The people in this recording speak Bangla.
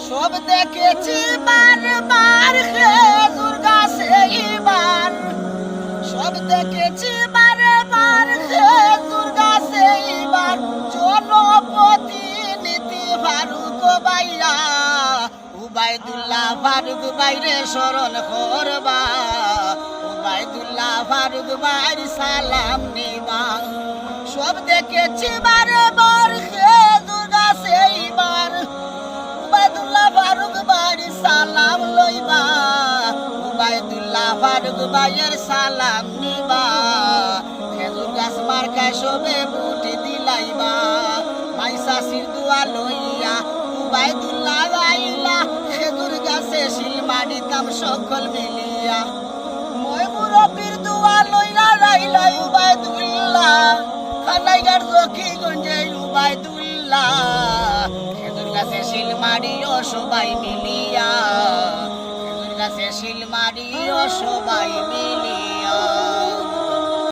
সব দেখেছি বারবার খেজুর গাছে এবার, সব দেখেছি বারবার খেজুর গাছে এবার, জনপ্রতিনিধি ফারুক ভাইয়া উবাইদুল্লাহ ফারুক ভাইরে স্মরণ করবা, উবাইদুল্লাহ ফারুক ভাইর সালাম নিবা। সব দেখেছি বারবার খেজুর গাছে এবার, উবাইদুল্লাহ ফারুক ভাইর সালাম লইবা, উবাইদুল্লাহ ফারুক ভাইয়ের সালাম নিবা। খেজুর গাছ মার্কায় সবে বুটি দিলাইবা, মাইসাসির দোয়া লইয়া উবাইদুল্লাহ আইলা, খেজুর গাছে শিলমা দিতাম সকল মিলিয়া। মই মুরব্বির দোয়া লইয়া রাইলা উবাইদুল্লাহ, খানাইগার জকিগঞ্জে উবাইদুল্লাহ, খেজুর গাছে শিলমারিও সবাই মিলিয়া, খেজুর গাছে শিলমারিও সবাই মিলিয়া।